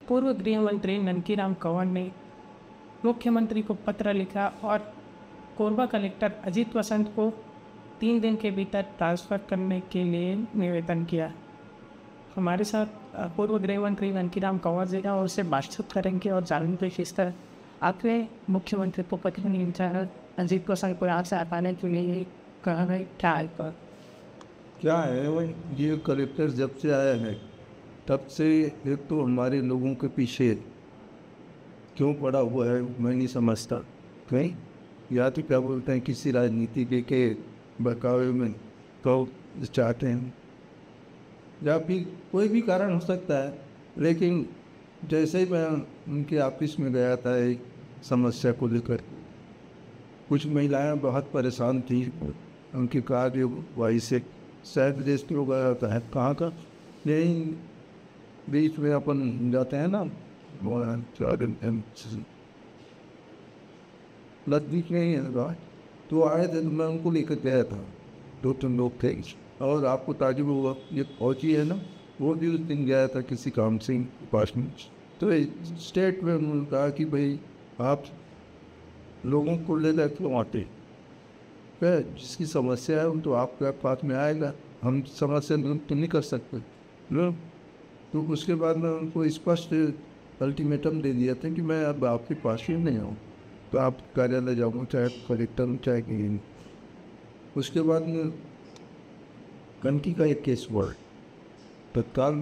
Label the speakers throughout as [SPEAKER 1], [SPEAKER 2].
[SPEAKER 1] पूर्व गृह मंत्री ननकीराम कंवर ने मुख्यमंत्री को पत्र लिखा और कोरबा कलेक्टर अजीत वसंत को 3 दिन के भीतर ट्रांसफ़र करने के लिए निवेदन किया। हमारे साथ पूर्व गृह मंत्री ननकीराम कंवर जी हैं और उससे बातचीत करेंगे और जानेंगे किस तरह आपने मुख्यमंत्री को पत्र लिखा है अजीत वसंत को यहाँ से हटाने के लिए कहा है, क्या है पर
[SPEAKER 2] क्या है वो ये कलेक्टर जब से आया है तब से एक तो हमारे लोगों के पीछे क्यों पड़ा हुआ है मैं नहीं समझता। कहीं या तो क्या बोलते हैं किसी राजनीति के बहकावे में तो चाहते हैं या फिर कोई भी कारण हो सकता है। लेकिन जैसे ही मैं उनके ऑफिस में गया था एक समस्या को लेकर, कुछ महिलाएं बहुत परेशान थी उनकी कार्यवाही से। शायद विदेश में हो गया होता है कहाँ का, यही बीच में अपन जाते हैं ना नजदीक में ही है। तो आए थे तो मैं उनको लेकर गया था, 2-3 लोग थे। और आपको ताजुब हुआ ये फौजी है ना, वो भी उस दिन गया था किसी काम से पास में। तो स्टेट में उन्होंने कहा कि भाई आप लोगों को ले कर क्यों आते, जिसकी समस्या है तो आपके पास में आएगा, हम समस्या तो नहीं कर सकते न। तो उसके बाद मैं उनको स्पष्ट अल्टीमेटम दे दिया था कि मैं अब आपके पास ही नहीं आऊँ, तो आप कार्यालय जाऊँगा, चाहे कलेक्टर हूँ चाहे कहीं। उसके बाद में गंदगी का एक केस हुआ, तत्काल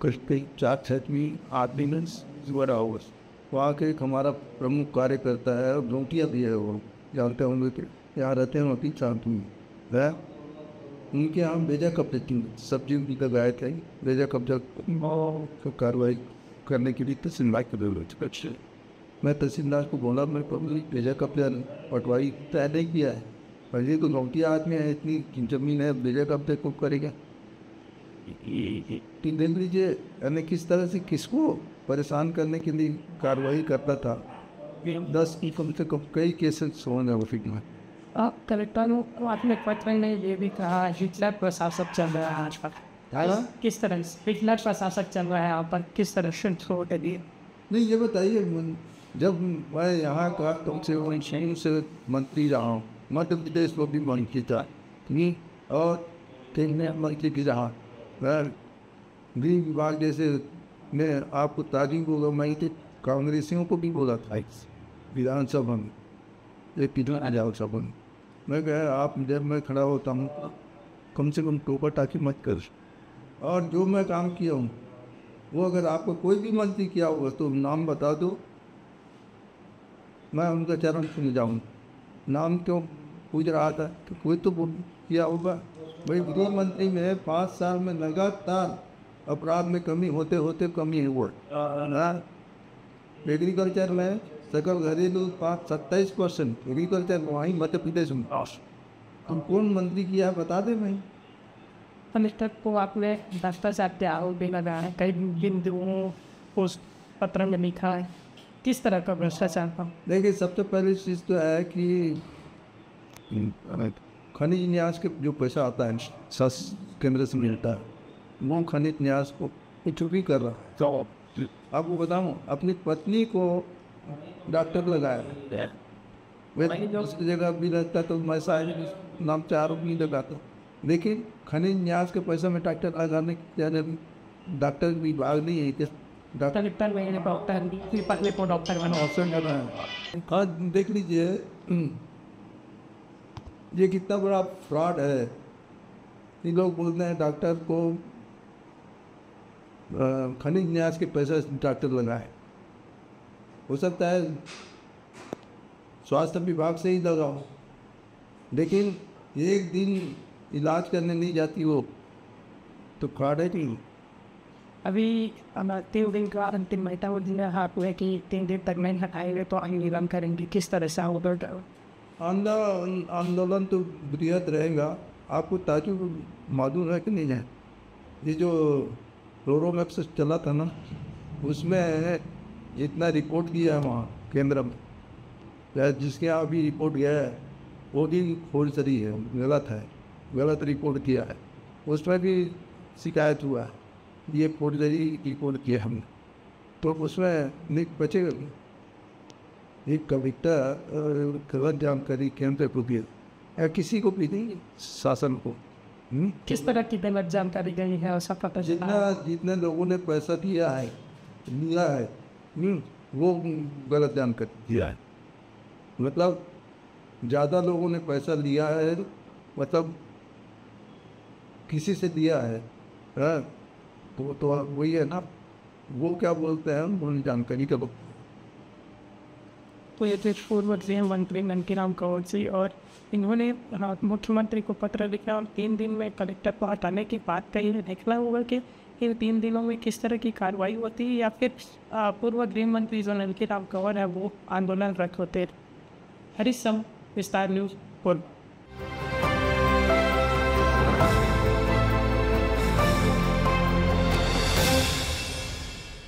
[SPEAKER 2] कई 4-6 आदमी में जुआ हुआ। वहाँ के एक हमारा प्रमुख कार्यकर्ता है और रोटियाँ भी है, वो जानते होंगे कि यहाँ रहते हैं वहाँ चांद है उनके यहाँ बेजा कब्जा की सब्जी उनकी लगाए थे, बेजा कब्जा कार्रवाई करने के लिए तहसीलदार को दे। मैं तहसीलदार को बोला मैं बेजा कब्जा पटवाई तय नहीं किया है, पहले तो नौटिया आदमी है, इतनी ज़मीन है, बेजा कब्जा को करेगा। देख लीजिए यानी किस तरह से किसको परेशान करने के लिए कार्रवाई करता था। 10 की कम से कम कई केसेस होने वाले में।
[SPEAKER 1] कलेक्टर आपने पत्र में ये भी कहा हिटलर प्रशासक चल रहा है आजकल, किस तरह से हिटलर प्रशासक चल रहा है यहाँ पर, किस तरह से छोड़ दिए?
[SPEAKER 2] नहीं ये बताइए, जब मैं यहाँ का तुमसे वहीं से मंत्री रहा हूँ, मध्य प्रदेश को भी मंत्री था और केंद्रीय मंत्री भी रहा, गृह विभाग जैसे मैं आपको तारीफ होगा, मैं तो कांग्रेसियों को भी बोला था विधानसभा में, एक पिछला जाओ सभा में मैं कहा आप जब मैं खड़ा होता हूँ कम से कम टोपा टाकी मत कर, और जो मैं काम किया हूँ वो अगर आपको कोई भी मंत्री किया होगा तो नाम बता दो, मैं उनका चरण सुन जाऊँ। नाम क्यों पूछ रहा था तो कोई तो किया होगा भाई। गृह मंत्री में 5 साल में लगातार अपराध में कमी होते होते कमी हुआ। एग्रीकल्चर में सकल घरेलू उत्पाद 27%, एग्रीकल्चर वहीं मध्य प्रदेश में। तुम कौन मंत्री किया बता दे भाई।
[SPEAKER 1] कलेक्टर को आपने भ्रष्टाचार के आरोप भी लगाया है, कई बिंदुओं उस पत्र में लिखा है, किस तरह का भ्रष्टाचार था?
[SPEAKER 2] देखिए सबसे पहली चीज़ तो है कि खनिज न्यास के जो पैसा आता है सस केंद्र से मिलता है, वो खनिज न्यास को चुकी कर रहा है। आपको बताऊँ अपनी पत्नी को डॉक्टर लगाया, उसकी जगह भी लगता तो मैं शायद नाम से आरोप नहीं लगाता। लेकिन खनिज न्यास के पैसा में डॉक्टर लगाने डॉक्टर विभाग नहीं है,
[SPEAKER 1] डॉक्टर
[SPEAKER 2] हाँ देख लीजिए ये कितना बड़ा फ्रॉड है। ये लोग बोलते हैं डॉक्टर को खनिज न्यास के पैसे डॉक्टर लगाए, हो सकता है स्वास्थ्य विभाग से ही लगाओ, लेकिन एक दिन इलाज करने नहीं जाती वो तो फ्रॉड है नहीं।
[SPEAKER 1] अभी 3 दिन का अंतिम महिला दिन हाथ हुए कि 3 दिन तक नहीं हटाएंगे तो आंदोलन करेंगे, किस तरह से
[SPEAKER 2] आंदोलन तो बृहद रहेगा। आपको ताजुब मालूम है कि नहीं है, ये जो रोरोमैक्स चला था ना उसमें इतना रिपोर्ट किया है वहाँ केंद्र में, जिसके यहाँ अभी रिपोर्ट गया है वो भी फोर्जरी है, गलत है, गलत रिपोर्ट किया है, उसमें भी शिकायत हुआ है ये फोर्जरी रिपोर्ट किया हमने। तो उसमें नहीं बचेगा नहीं। एक कविता गलत जानकारी केंद्र को भी या किसी को भी नहीं, शासन को।
[SPEAKER 1] किस तरह की गलत जानकारी गई है ऐसा पता चला?
[SPEAKER 2] जितने लोगों ने पैसा दिया है लिया है, वो गलत जानकारी दिया है। मतलब ज़्यादा लोगों ने पैसा लिया है, मतलब किसी से लिया है, हाँ, तो वही है ना, वो क्या बोलते हैं उन जानकारी का।
[SPEAKER 1] तो ये थे पूर्व गृह मंत्री नंदकीराम कंवर जी, और इन्होंने मुख्यमंत्री को पत्र लिखा और 3 दिन में कलेक्टर को हटाने की बात कही है। देखना होगा कि इन 3 दिनों में किस तरह की कार्रवाई होती है, या फिर पूर्व गृह मंत्री जो नंदकीराम कंवर है वो आंदोलनरत होते। हरीश सम, विस्तार न्यूज़, पूर्व।